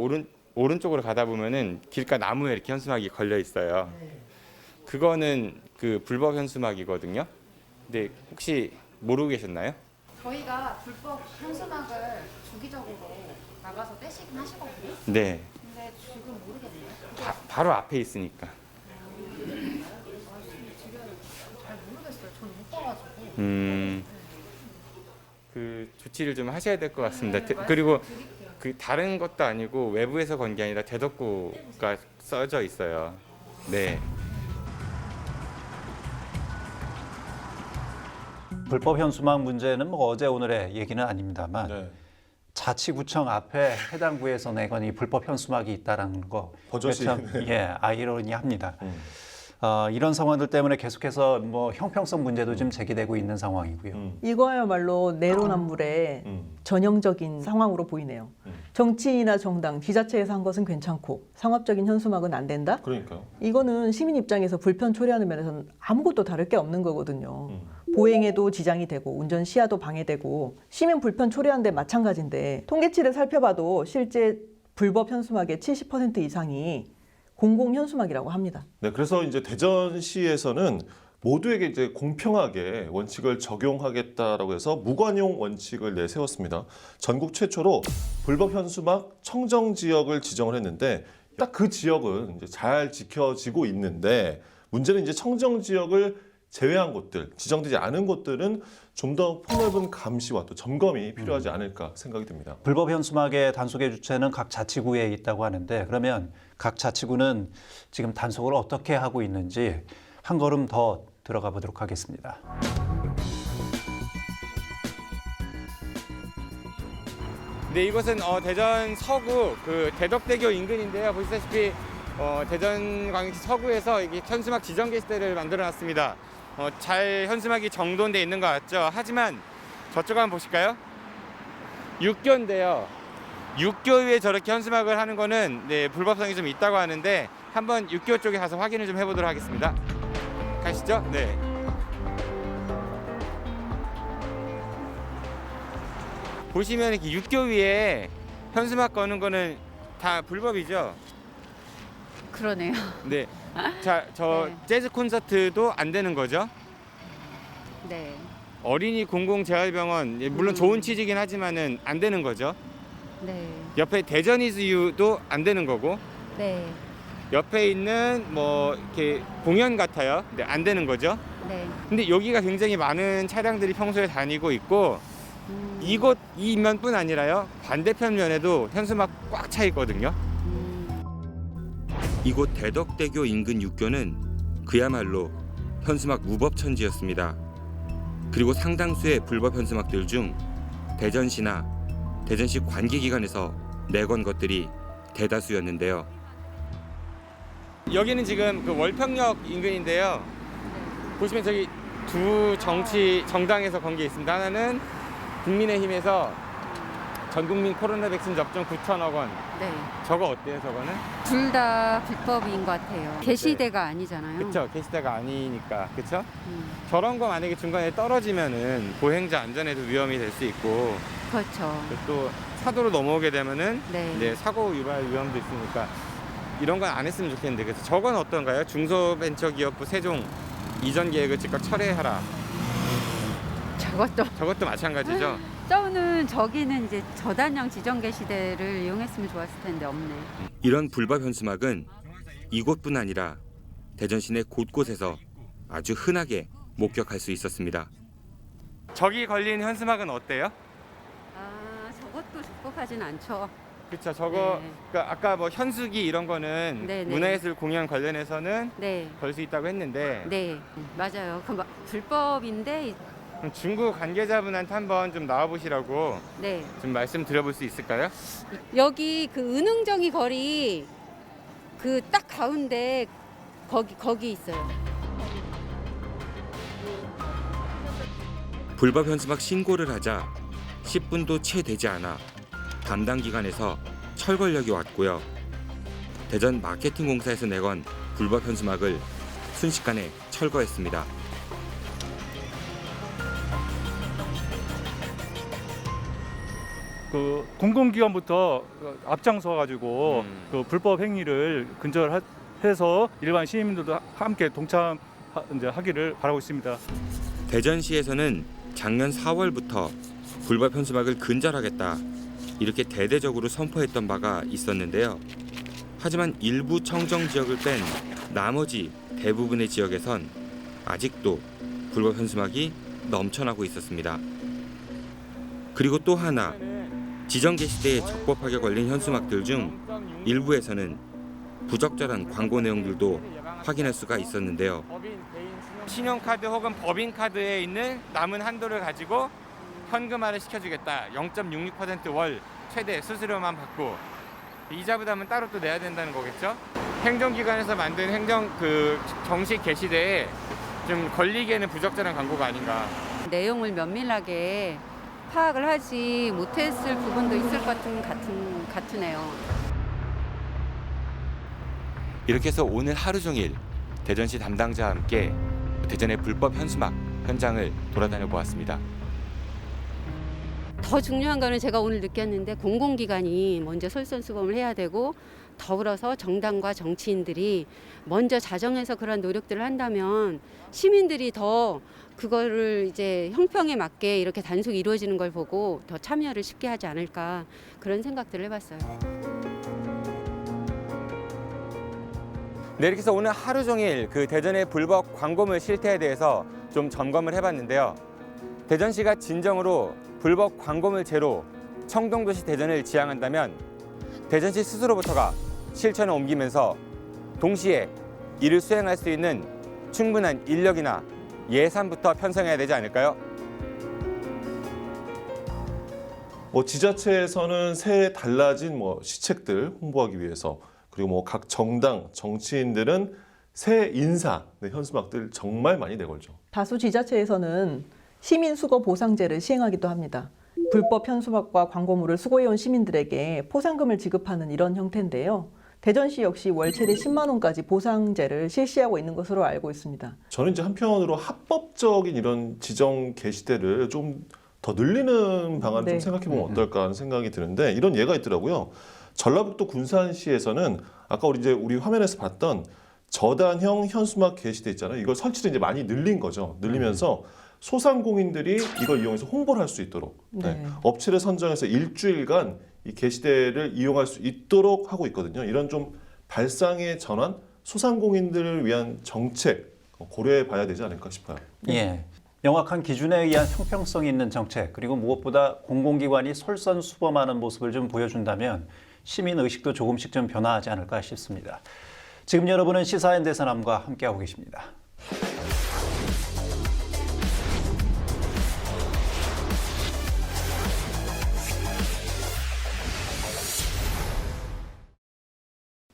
오른쪽으로 가다 보면은 길가 나무에 이렇게 현수막이 걸려 있어요. 그거는 그 불법 현수막이거든요. 근데 혹시 모르고 계셨나요? 저희가 불법 현수막을 주기적으로 나가서 떼시긴 하시거든요. 네. 근데 지금 모르겠네요. 바로 앞에 있으니까. 지금 잘 모르겠어요. 저는 못 봐가지고. 그 조치를 좀 하셔야 될 것 같습니다. 그리고 그 다른 것도 아니고 외부에서 건 게 아니라 대덕구가 써져 있어요. 네. 불법 현수막 문제는 뭐 어제 오늘의 얘기는 아닙니다만 네. 자치구청 앞에 해당 구에서 내건 이 불법 현수막이 있다라는 거 버젓이 참 아이러니합니다. 이런 상황들 때문에 계속해서 뭐 형평성 문제도 좀 제기되고 있는 상황이고요. 이거야말로 내로남불의 전형적인 상황으로 보이네요. 정치인이나 정당, 지자체에서 한 것은 괜찮고 상업적인 현수막은 안 된다? 그러니까요. 이거는 시민 입장에서 불편 초래하는 면에서는 아무것도 다를 게 없는 거거든요. 보행에도 지장이 되고 운전 시야도 방해되고 시민 불편 초래하는 데 마찬가지인데 통계치를 살펴봐도 실제 불법 현수막의 70% 이상이 공공 현수막이라고 합니다. 네, 그래서 이제 대전시에서는 모두에게 이제 공평하게 원칙을 적용하겠다라고 해서 무관용 원칙을 내세웠습니다. 전국 최초로 불법 현수막 청정 지역을 지정을 했는데 딱 그 지역은 이제 잘 지켜지고 있는데 문제는 이제 청정 지역을 제외한 곳들, 지정되지 않은 곳들은 좀 더 폭넓은 감시와 또 점검이 필요하지 않을까 생각이 듭니다. 불법 현수막의 단속의 주체는 각 자치구에 있다고 하는데 그러면 각 자치구는 지금 단속을 어떻게 하고 있는지 한 걸음 더 들어가 보도록 하겠습니다. 네, 이곳은 대전 서구 그 대덕대교 인근인데요. 보시다시피 대전광역시 서구에서 이게 현수막 지정 게시대를 만들어놨습니다. 잘 현수막이 정돈돼 있는 것 같죠. 하지만 저쪽 한번 보실까요? 육교인데요. 육교 위에 저렇게 현수막을 하는 거는 불법성이 좀 있다고 하는데 한번 육교 쪽에 가서 확인을 좀 해보도록 하겠습니다. 가시죠. 네. 보시면 이렇게 육교 위에 현수막 거는 거는 다 불법이죠. 그러네요. 네. 자, 네. 재즈 콘서트도 안 되는 거죠. 네. 어린이 공공재활병원 물론 좋은 취지긴 하지만은 안 되는 거죠. 네. 옆에 대전 이즈유도 안 되는 거고. 네. 옆에 있는 뭐 이렇게 공연 같아요. 네, 안 되는 거죠. 네. 근데 여기가 굉장히 많은 차량들이 평소에 다니고 있고 이곳 이 면뿐 아니라요. 반대편 면에도 현수막 꽉 차 있거든요. 이곳 대덕대교 인근 육교는 그야말로 현수막 무법천지였습니다. 그리고 상당수의 불법 현수막들 중 대전시나 대전시 관계기관에서 내건 것들이 대다수였는데요. 여기는 지금 그 월평역 인근인데요. 보시면 저기 두 정당에서 건 게 있습니다. 하나는 국민의힘에서 전국민 코로나 백신 접종 9천억 원. 네. 저거 어때요, 저거는? 둘 다 불법인 것 같아요. 게시대가 아니잖아요. 그렇죠. 게시대가 아니니까. 그렇죠? 저런 거 만약에 중간에 떨어지면은 보행자 안전에도 위험이 될 수 있고 그렇죠. 또 차도로 넘어오게 되면은 네. 사고 유발 위험도 있으니까 이런 건 안 했으면 좋겠는데 그래서 저건 어떤가요? 중소벤처기업부 세종 이전 계획을 즉각 철회하라. 저것도 마찬가지죠. 저기는 이제 저단형 지정 게시대를 이용했으면 좋았을 텐데 없네. 이런 불법 현수막은 이곳뿐 아니라 대전 시내 곳곳에서 아주 흔하게 목격할 수 있었습니다. 저기 걸린 현수막은 어때요? 아, 저것도 적법하진 않죠. 그렇죠. 저거 네. 그러니까 아까 뭐 현수기 이런 거는 네, 네. 문화예술 공연 관련해서는 네. 걸 수 있다고 했는데 네, 맞아요. 불법인데 그럼 중구 관계자분한테 한번 좀 나와보시라고 네. 좀 말씀드려볼 수 있을까요? 여기 그 은흥정이 거리 그 딱 가운데 거기 있어요. 불법 현수막 신고를 하자 10분도 채 되지 않아 담당 기관에서 철권력이 왔고요. 대전 마케팅공사에서 내건 불법 현수막을 순식간에 철거했습니다. 그 공공기관부터 앞장서 가지고 그 불법 행위를 근절해서 일반 시민들도 함께 동참하기를 바라고 있습니다. 대전시에서는 작년 4월부터 불법 현수막을 근절하겠다 이렇게 대대적으로 선포했던 바가 있었는데요. 하지만 일부 청정 지역을 뺀 나머지 대부분의 지역에선 아직도 불법 현수막이 넘쳐나고 있었습니다. 그리고 또 하나, 지정 게시대에 적법하게 걸린 현수막들 중 일부에서는 부적절한 광고 내용들도 확인할 수가 있었는데요. 신용카드 혹은 법인카드에 있는 남은 한도를 가지고 현금화를 시켜주겠다. 0.66% 월 최대 수수료만 받고 이자 부담은 따로 또 내야 된다는 거겠죠. 행정기관에서 만든 정식 게시대에 좀 걸리기에는 부적절한 광고가 아닌가. 내용을 면밀하게 파악을 하지 못했을 부분도 있을 것 같으네요. 이렇게 해서 오늘 하루 종일 대전시 담당자와 함께 대전의 불법 현수막 현장을 돌아다녀 보았습니다. 더 중요한 거는 제가 오늘 느꼈는데 공공기관이 먼저 솔선수범을 해야 되고 더불어서 정당과 정치인들이 먼저 자정해서 그런 노력들을 한다면 시민들이 더 그거를 이제 형평에 맞게 이렇게 단속이 이루어지는 걸 보고 더 참여를 쉽게 하지 않을까 그런 생각들을 해봤어요. 네, 이렇게 해서 오늘 하루 종일 그 대전의 불법 광고물 실태에 대해서 좀 점검을 해봤는데요. 대전시가 진정으로 불법 광고물 제로 청동도시 대전을 지향한다면 대전시 스스로부터가 실천에 옮기면서 동시에 이를 수행할 수 있는 충분한 인력이나 예산부터 편성해야 되지 않을까요? 지자체에서는 새해 달라진 시책들 홍보하기 위해서 그리고 각 정당, 정치인들은 새 인사, 현수막들 정말 많이 내걸죠. 다수 지자체에서는 시민 수거 보상제를 시행하기도 합니다. 불법 현수막과 광고물을 수거해온 시민들에게 포상금을 지급하는 이런 형태인데요. 대전시 역시 월 최대 10만 원까지 보상제를 실시하고 있는 것으로 알고 있습니다. 저는 이제 한편으로 합법적인 이런 지정 게시대를 좀 더 늘리는 방안을 좀 생각해보면 어떨까 하는 생각이 드는데 이런 예가 있더라고요. 전라북도 군산시에서는 아까 우리 화면에서 봤던 저단형 현수막 게시대 있잖아요. 이걸 설치를 이제 많이 늘린 거죠. 늘리면서 소상공인들이 이걸 이용해서 홍보를 할 수 있도록 업체를 선정해서 일주일간 이 게시대를 이용할 수 있도록 하고 있거든요. 이런 좀 발상의 전환, 소상공인들을 위한 정책 고려해 봐야 되지 않을까 싶어요. 예. 명확한 기준에 의한 형평성이 있는 정책, 그리고 무엇보다 공공기관이 솔선수범하는 모습을 좀 보여준다면 시민 의식도 조금씩 좀 변화하지 않을까 싶습니다. 지금 여러분은 시사인 대선함과 함께하고 계십니다.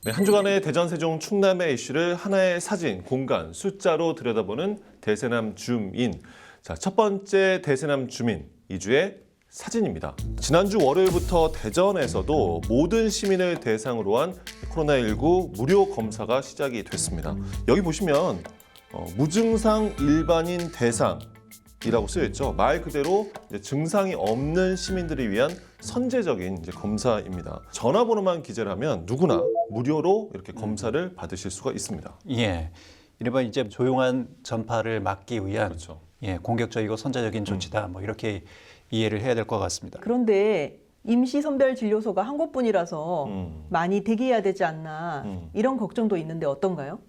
네, 한 주간의 대전, 세종, 충남의 이슈를 하나의 사진, 공간, 숫자로 들여다보는 대세남 줌인. 자, 첫 번째 대세남 줌인 2주의 사진입니다. 지난주 월요일부터 대전에서도 모든 시민을 대상으로 한 코로나19 무료 검사가 시작이 됐습니다. 여기 보시면 무증상 일반인 대상이라고 쓰여 있죠. 말 그대로 증상이 없는 시민들을 위한 선제적인 검사입니다. 전화번호만 기재를 하면 누구나 무료로 이렇게 검사를 받으실 수가 있습니다. 예, 이른바 이제 조용한 전파를 막기 위한 공격적이고 선제적인 조치다. 이렇게 이해를 해야 될 것 같습니다. 그런데 임시선별진료소가 한 곳뿐이라서 많이 대기해야 되지 않나 이런 걱정도 있는데 어떤가요?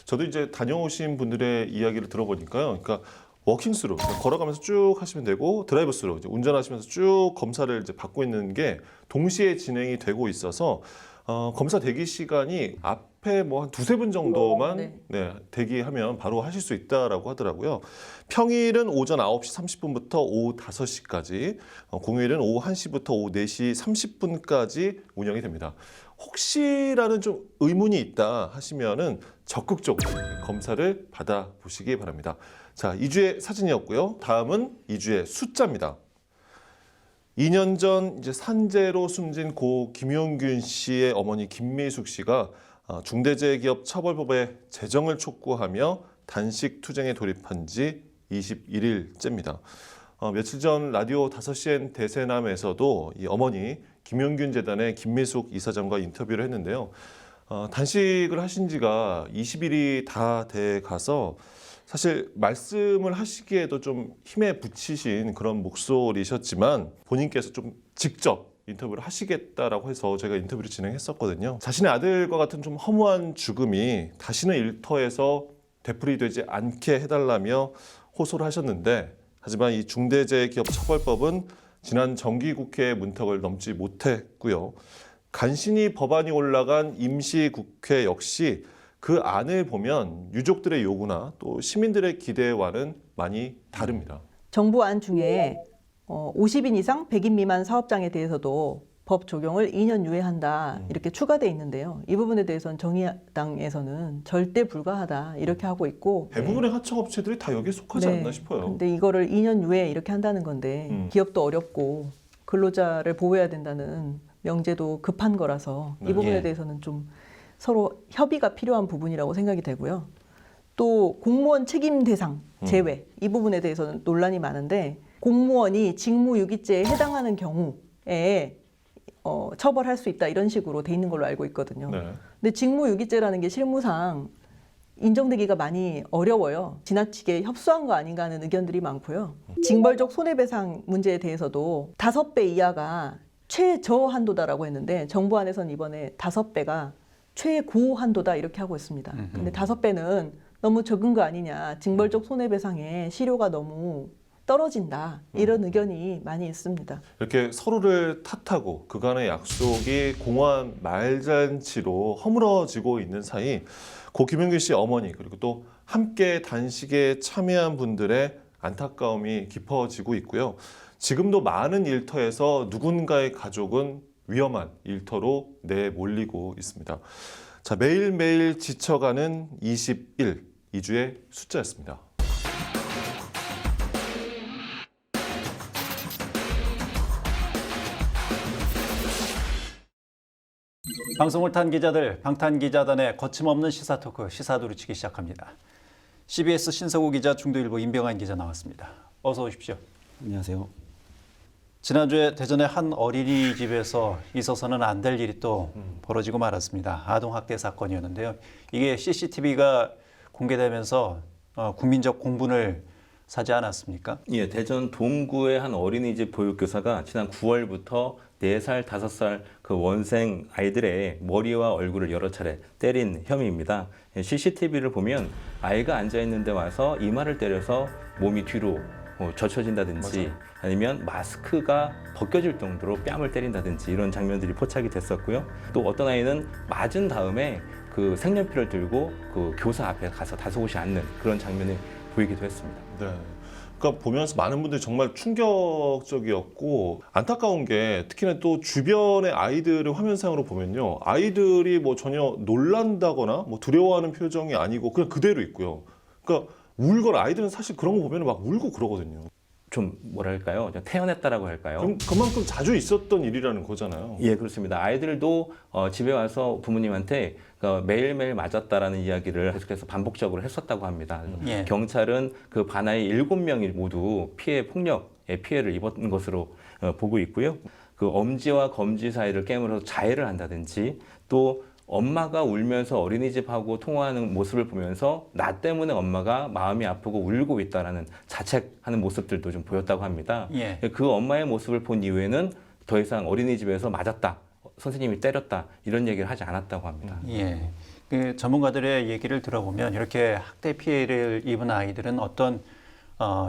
저도 이제 다녀오신 분들의 이야기를 들어보니까요. 그러니까 워킹스루, 걸어가면서 쭉 하시면 되고 드라이브스루, 운전하시면서 쭉 검사를 이제 받고 있는 게 동시에 진행이 되고 있어서 검사 대기 시간이 앞에 한 두세 분 정도만 대기하면 바로 하실 수 있다라고 하더라고요. 평일은 오전 9시 30분부터 오후 5시까지, 공휴일은 오후 1시부터 오후 4시 30분까지 운영이 됩니다. 혹시라는 좀 의문이 있다 하시면은 적극적으로 검사를 받아보시기 바랍니다. 자, 2주의 사진이었고요. 다음은 2주의 숫자입니다. 2년 전 이제 산재로 숨진 고 김용균 씨의 어머니 김미숙 씨가 중대재해기업처벌법의 제정을 촉구하며 단식 투쟁에 돌입한 지 21일째입니다. 며칠 전 라디오 5시엔 대세남에서도 이 어머니 김용균 재단의 김미숙 이사장과 인터뷰를 했는데요. 단식을 하신 지가 20일이 다 돼 가서 사실 말씀을 하시기에도 좀 힘에 부치신 그런 목소리셨지만 본인께서 좀 직접 인터뷰를 하시겠다라고 해서 제가 인터뷰를 진행했었거든요. 자신의 아들과 같은 좀 허무한 죽음이 다시는 일터에서 되풀이되지 않게 해달라며 호소를 하셨는데, 하지만 이 중대재해기업처벌법은 지난 정기국회 문턱을 넘지 못했고요. 간신히 법안이 올라간 임시국회 역시 그 안을 보면 유족들의 요구나 또 시민들의 기대와는 많이 다릅니다. 정부 안 중에 50인 이상 100인 미만 사업장에 대해서도 법 적용을 2년 유예한다 이렇게 추가돼 있는데요. 이 부분에 대해서는 정의당에서는 절대 불가하다 이렇게 하고 있고 대부분의 하청업체들이 다 여기에 속하지 않나 싶어요. 근데 이거를 2년 유예 이렇게 한다는 건데 기업도 어렵고 근로자를 보호해야 된다는 명제도 급한 거라서 이 부분에 대해서는 좀 서로 협의가 필요한 부분이라고 생각이 되고요. 또 공무원 책임 대상 제외 이 부분에 대해서는 논란이 많은데 공무원이 직무유기죄에 해당하는 경우에 처벌할 수 있다 이런 식으로 돼 있는 걸로 알고 있거든요. 네. 근데 직무유기죄라는 게 실무상 인정되기가 많이 어려워요. 지나치게 협소한 거 아닌가 하는 의견들이 많고요. 징벌적 손해배상 문제에 대해서도 5배 이하가 최저 한도다라고 했는데 정부 안에서는 이번에 5배가 최고 한도다 이렇게 하고 있습니다. 근데 5배는 너무 적은 거 아니냐. 징벌적 손해배상에 실효가 너무 떨어진다. 이런 의견이 많이 있습니다. 이렇게 서로를 탓하고 그간의 약속이 공허한 말잔치로 허물어지고 있는 사이 고 김용규 씨 어머니 그리고 또 함께 단식에 참여한 분들의 안타까움이 깊어지고 있고요. 지금도 많은 일터에서 누군가의 가족은 위험한 일터로 내몰리고 있습니다. 자, 매일매일 지쳐가는 21, 2주의 숫자였습니다. 방송을 탄 기자들, 방탄기자단의 거침없는 시사 토크, 시사두루치기 시작합니다. CBS 신서구 기자, 중도일보 임병환 기자 나왔습니다. 어서 오십시오. 안녕하세요. 지난주에 대전의 한 어린이집에서 있어서는 안 될 일이 또 벌어지고 말았습니다. 아동학대 사건이었는데요. 이게 CCTV가 공개되면서 국민적 공분을 사지 않았습니까? 예, 대전 동구의 한 어린이집 보육교사가 지난 9월부터 4살, 5살 그 원생 아이들의 머리와 얼굴을 여러 차례 때린 혐의입니다. CCTV를 보면 아이가 앉아있는데 와서 이마를 때려서 몸이 뒤로 젖혀진다든지 맞아요. 아니면 마스크가 벗겨질 정도로 뺨을 때린다든지 이런 장면들이 포착이 됐었고요. 또 어떤 아이는 맞은 다음에 그 색연필을 들고 그 교사 앞에 가서 다소곳이 앉는 그런 장면이 보이기도 했습니다. 네. 그러니까 보면서 많은 분들이 정말 충격적이었고 안타까운 게 특히나 또 주변의 아이들을 화면상으로 보면요. 아이들이 뭐 전혀 놀란다거나 뭐 두려워하는 표정이 아니고 그냥 그대로 있고요. 그러니까 울거나 아이들은 사실 그런 거 보면 막 울고 그러거든요. 좀 뭐랄까요? 태어났다라고 할까요? 그럼 그만큼 자주 있었던 일이라는 거잖아요. 예, 그렇습니다. 아이들도 집에 와서 부모님한테 매일매일 맞았다라는 이야기를 계속해서 반복적으로 했었다고 합니다. 예. 경찰은 그 반아이 7명이 모두 폭력의 피해를 입은 것으로 보고 있고요. 그 엄지와 검지 사이를 깨물어서 자해를 한다든지 또 엄마가 울면서 어린이집하고 통화하는 모습을 보면서 나 때문에 엄마가 마음이 아프고 울고 있다라는 자책하는 모습들도 좀 보였다고 합니다. 예. 그 엄마의 모습을 본 이후에는 더 이상 어린이집에서 맞았다, 선생님이 때렸다 이런 얘기를 하지 않았다고 합니다. 예. 그 전문가들의 얘기를 들어보면 이렇게 학대 피해를 입은 아이들은 어떤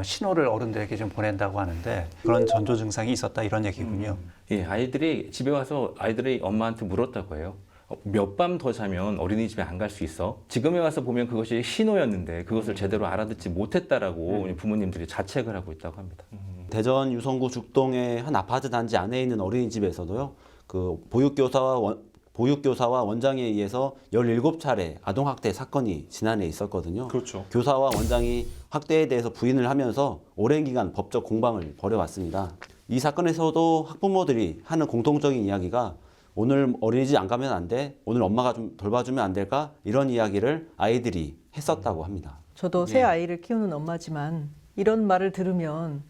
신호를 어른들에게 좀 보낸다고 하는데 그런 전조 증상이 있었다 이런 얘기군요. 예, 아이들이 집에 와서 아이들이 엄마한테 물었다고 해요. 몇 밤 더 자면 어린이집에 안 갈 수 있어? 지금에 와서 보면 그것이 신호였는데 그것을 제대로 알아듣지 못했다라고 부모님들이 자책을 하고 있다고 합니다. 대전 유성구 죽동의 한 아파트 단지 안에 있는 어린이집에서도요. 그 보육교사와 원장에 의해서 17차례 아동학대 사건이 지난해 있었거든요. 그렇죠. 교사와 원장이 학대에 대해서 부인을 하면서 오랜 기간 법적 공방을 벌여왔습니다. 이 사건에서도 학부모들이 하는 공통적인 이야기가 오늘 어린이집 안 가면 안 돼? 오늘 엄마가 좀 돌봐주면 안 될까? 이런 이야기를 아이들이 했었다고 합니다. 저도 새 아이를 키우는 엄마지만 이런 말을 들으면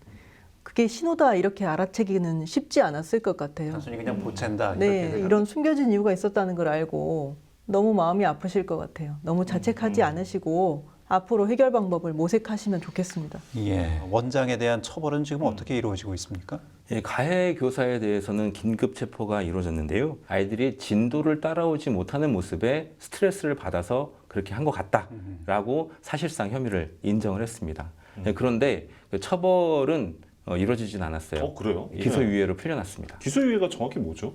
그게 신호다 이렇게 알아채기는 쉽지 않았을 것 같아요. 단순히 그냥 보챈다. 네, 이런 숨겨진 이유가 있었다는 걸 알고 너무 마음이 아프실 것 같아요. 너무 자책하지 않으시고 앞으로 해결 방법을 모색하시면 좋겠습니다. 예, 원장에 대한 처벌은 지금 어떻게 이루어지고 있습니까? 예, 가해 교사에 대해서는 긴급 체포가 이루어졌는데요. 아이들이 진도를 따라오지 못하는 모습에 스트레스를 받아서 그렇게 한 것 같다라고 사실상 혐의를 인정을 했습니다. 예, 그런데 그 처벌은 이루어지진 않았어요. 그래요? 기소유예로 풀려났습니다. 기소유예가 정확히 뭐죠?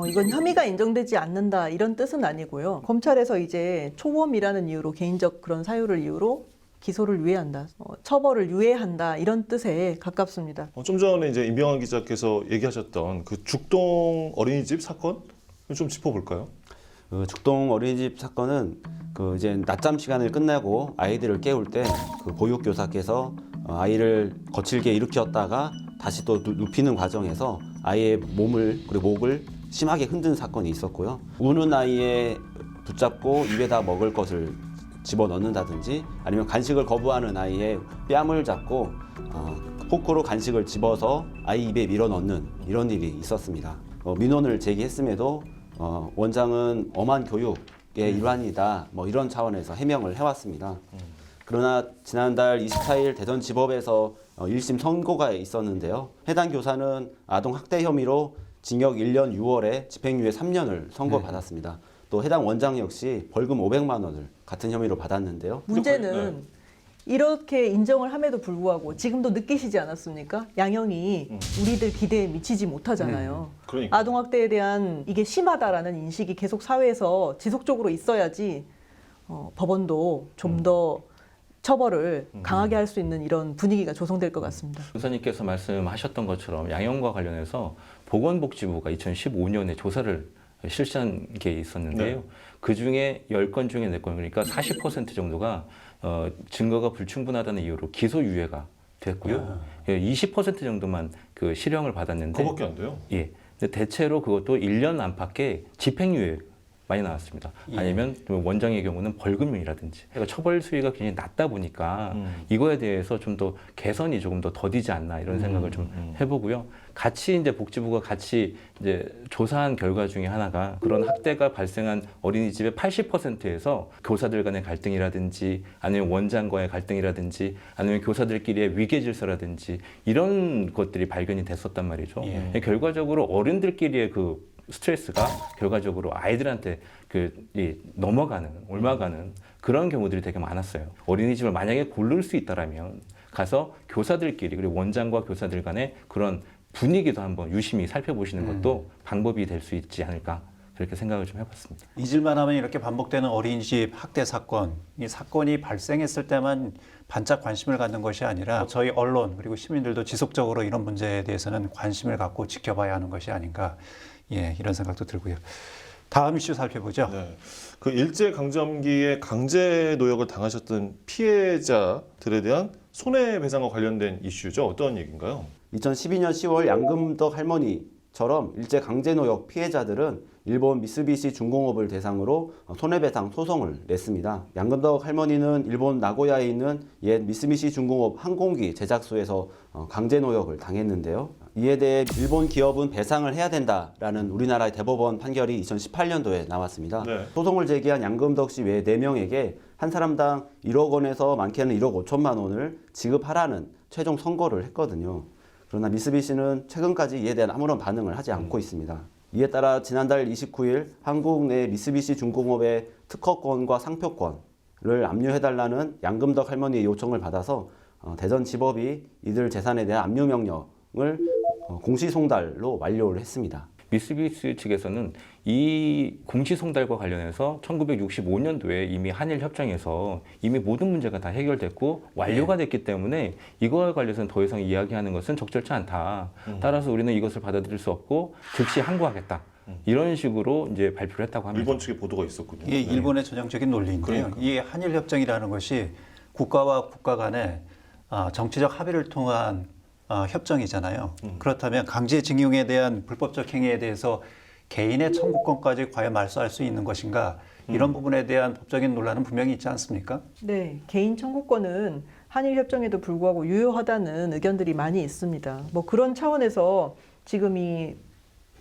이건 혐의가 인정되지 않는다 이런 뜻은 아니고요. 검찰에서 이제 초범이라는 이유로 개인적 그런 사유를 이유로 기소를 유예한다, 처벌을 유예한다 이런 뜻에 가깝습니다. 좀 전에 이제 임병환 기자께서 얘기하셨던 그 죽동 어린이집 사건 좀 짚어볼까요? 그 죽동 어린이집 사건은 그 이제 낮잠 시간을 끝내고 아이들을 깨울 때 그 보육교사께서 아이를 거칠게 일으켰다가 다시 또 눕히는 과정에서 아이의 몸을 그리고 목을 심하게 흔든 사건이 있었고요. 우는 아이에 붙잡고 입에다 먹을 것을 집어넣는다든지 아니면 간식을 거부하는 아이의 뺨을 잡고 포크로 간식을 집어서 아이 입에 밀어넣는 이런 일이 있었습니다. 민원을 제기했음에도 원장은 엄한 교육의 일환이다 뭐 이런 차원에서 해명을 해왔습니다. 그러나 지난달 24일 대전지법에서 1심 선고가 있었는데요. 해당 교사는 아동 학대 혐의로 징역 1년 6월에 집행유예 3년을 선고받았습니다. 또 해당 원장 역시 벌금 500만 원을 같은 혐의로 받았는데요. 문제는 이렇게 인정을 함에도 불구하고 지금도 느끼시지 않았습니까? 양형이 우리들 기대에 미치지 못하잖아요. 그러니까. 아동학대에 대한 이게 심하다라는 인식이 계속 사회에서 지속적으로 있어야지 법원도 좀 더 처벌을 강하게 할 수 있는 이런 분위기가 조성될 것 같습니다. 교사님께서 말씀하셨던 것처럼 양형과 관련해서 보건복지부가 2015년에 조사를 실시한 게 있었는데요. 네. 그중에 10건 중에 4건, 그러니까 40% 정도가 증거가 불충분하다는 이유로 기소유예가 됐고요. 20% 정도만 그 실형을 받았는데 그거밖에 안 돼요? 예. 근데 대체로 그것도 1년 안팎의 집행유예 많이 나왔습니다. 아니면 원장의 경우는 벌금이라든지 그러니까 처벌 수위가 굉장히 낮다 보니까 이거에 대해서 좀 더 개선이 조금 더 더디지 않나 이런 생각을 좀 해보고요. 같이 이제 복지부가 같이 이제 조사한 결과 중에 하나가 그런 학대가 발생한 어린이집의 80%에서 교사들 간의 갈등이라든지 아니면 원장과의 갈등이라든지 아니면 교사들끼리의 위계 질서라든지 이런 것들이 발견이 됐었단 말이죠. 결과적으로 어른들끼리의 그 스트레스가 결과적으로 아이들한테 옮아가는 그런 경우들이 되게 많았어요. 어린이집을 만약에 고를 수 있다라면 가서 교사들끼리 그리고 원장과 교사들 간의 그런 분위기도 한번 유심히 살펴보시는 것도 방법이 될 수 있지 않을까 그렇게 생각을 좀 해봤습니다. 잊을만 하면 이렇게 반복되는 어린이집 학대 사건, 이 사건이 발생했을 때만 반짝 관심을 갖는 것이 아니라 저희 언론 그리고 시민들도 지속적으로 이런 문제에 대해서는 관심을 갖고 지켜봐야 하는 것이 아닌가 이런 생각도 들고요. 다음 이슈 살펴보죠. 네. 그 일제강점기에 강제 노역을 당하셨던 피해자들에 대한 손해배상과 관련된 이슈죠. 어떤 얘기인가요? 2012년 10월 양금덕 할머니처럼 일제 강제노역 피해자들은 일본 미쓰비시 중공업을 대상으로 손해배상 소송을 냈습니다. 양금덕 할머니는 일본 나고야에 있는 옛 미쓰비시 중공업 항공기 제작소에서 강제노역을 당했는데요. 이에 대해 일본 기업은 배상을 해야 된다라는 우리나라의 대법원 판결이 2018년도에 나왔습니다. 소송을 제기한 양금덕 씨 외 4명에게 한 사람당 1억 원에서 많게는 1억 5천만 원을 지급하라는 최종 선고를 했거든요. 그러나 미쓰비시는 최근까지 이에 대한 아무런 반응을 하지 않고 있습니다. 이에 따라 지난달 29일 한국 내 미쓰비시 중공업의 특허권과 상표권을 압류해달라는 양금덕 할머니의 요청을 받아서 대전지법이 이들 재산에 대한 압류명령을 공시송달로 완료를 했습니다. 미쓰비시 측에서는 이 공시송달과 관련해서 1965년도에 이미 한일협정에서 이미 모든 문제가 다 해결됐고 완료가 됐기 때문에 이거와 관련해서는 더 이상 이야기하는 것은 적절치 않다. 따라서 우리는 이것을 받아들일 수 없고 즉시 항고하겠다. 이런 식으로 이제 발표를 했다고 합니다. 일본 측의 보도가 있었군요. 이게 일본의 전형적인 논리인데요. 이 한일협정이라는 것이 국가와 국가 간의 정치적 합의를 통한 협정이잖아요. 그렇다면 강제징용에 대한 불법적 행위에 대해서 개인의 청구권까지 과연 말소할 수 있는 것인가 이런 부분에 대한 법적인 논란은 분명히 있지 않습니까? 네, 개인 청구권은 한일협정에도 불구하고 유효하다는 의견들이 많이 있습니다. 뭐 그런 차원에서 지금 이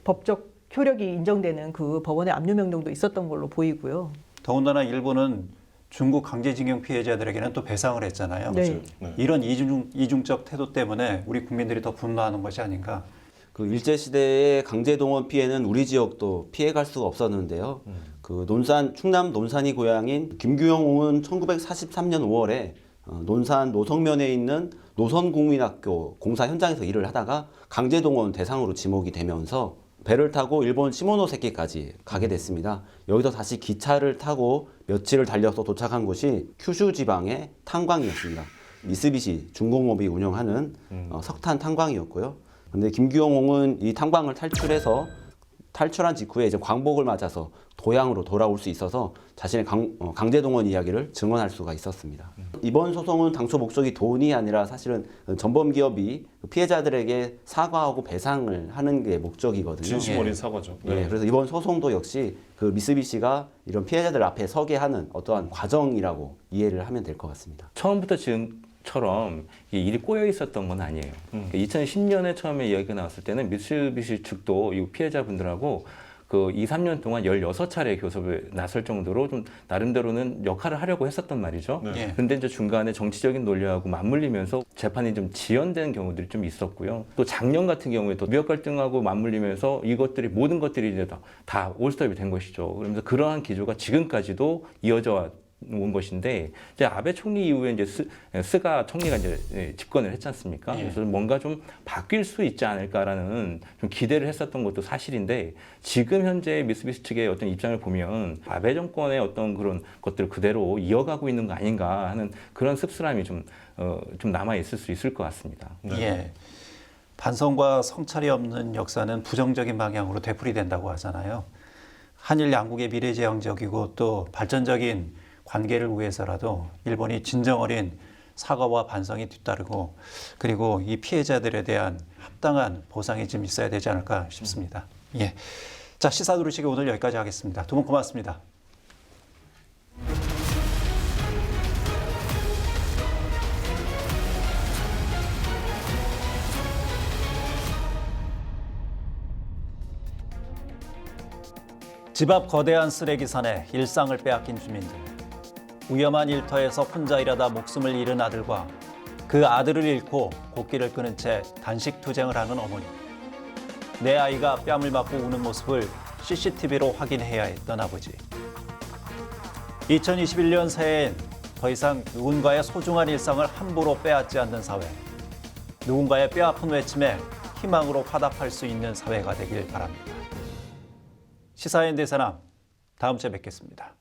법적 효력이 인정되는 그 법원의 압류명령도 있었던 걸로 보이고요. 더군다나 일본은 중국 강제징용 피해자들에게는 또 배상을 했잖아요. 네. 이런 이중적 태도 때문에 우리 국민들이 더 분노하는 것이 아닌가. 그 일제시대의 강제동원 피해는 우리 지역도 피해갈 수가 없었는데요. 그 충남 논산이 고향인 김규영은 1943년 5월에 논산 노성면에 있는 노선국민학교 공사 현장에서 일을 하다가 강제동원 대상으로 지목이 되면서 배를 타고 일본 시모노세키까지 가게 됐습니다. 여기서 다시 기차를 타고 며칠을 달려서 도착한 곳이 큐슈 지방의 탄광이었습니다. 미쓰비시 중공업이 운영하는 석탄 탄광이었고요. 근데 김규용은 이 탄광을 탈출한 직후에 이제 광복을 맞아서 도양으로 돌아올 수 있어서 자신의 강제동원 이야기를 증언할 수가 있었습니다. 이번 소송은 당초 목적이 돈이 아니라 사실은 전범 기업이 피해자들에게 사과하고 배상을 하는 게 목적이거든요. 진심 어린 사과죠. 네. 그래서 이번 소송도 역시 그 미쓰비시가 이런 피해자들 앞에 서게 하는 어떠한 과정이라고 이해를 하면 될 것 같습니다. 처음부터 지금처럼 이 일이 꼬여 있었던 건 아니에요. 2010년에 처음에 이야기가 나왔을 때는 미쓰비시 측도 이 피해자분들하고 그 2, 3년 동안 16차례 교섭에 나설 정도로 좀 나름대로는 역할을 하려고 했었단 말이죠. 네. 근데 이제 중간에 정치적인 논리하고 맞물리면서 재판이 좀 지연되는 경우들이 좀 있었고요. 또 작년 같은 경우에 또 무역 갈등하고 맞물리면서 이것들이 모든 것들이 이제 다 올스톱이 된 것이죠. 그러면서 그러한 기조가 지금까지도 이어져 온 것인데 이제 아베 총리 이후에 이제 스가 총리가 이제 집권을 했지 않습니까? 그래서 뭔가 좀 바뀔 수 있지 않을까라는 좀 기대를 했었던 것도 사실인데 지금 현재 미쓰비시 측의 어떤 입장을 보면 아베 정권의 어떤 그런 것들을 그대로 이어가고 있는 거 아닌가 하는 그런 씁쓸함이 좀 남아 있을 수 있을 것 같습니다. 예. 반성과 성찰이 없는 역사는 부정적인 방향으로 되풀이된다고 하잖아요. 한일 양국의 미래지향적이고 또 발전적인 관계를 위해서라도 일본이 진정 어린 사과와 반성이 뒤따르고 그리고 이 피해자들에 대한 합당한 보상이 좀 있어야 되지 않을까 싶습니다. 예. 자, 시사 두루치기 오늘 여기까지 하겠습니다. 두 분 고맙습니다. 집 앞 거대한 쓰레기산에 일상을 빼앗긴 주민들. 위험한 일터에서 혼자 일하다 목숨을 잃은 아들과 그 아들을 잃고 곡기를 끊은 채 단식 투쟁을 하는 어머니. 내 아이가 뺨을 맞고 우는 모습을 CCTV로 확인해야 했던 아버지. 2021년 새해엔 더 이상 누군가의 소중한 일상을 함부로 빼앗지 않는 사회. 누군가의 뼈아픈 외침에 희망으로 화답할 수 있는 사회가 되길 바랍니다. 시사인 대사남, 다음 주에 뵙겠습니다.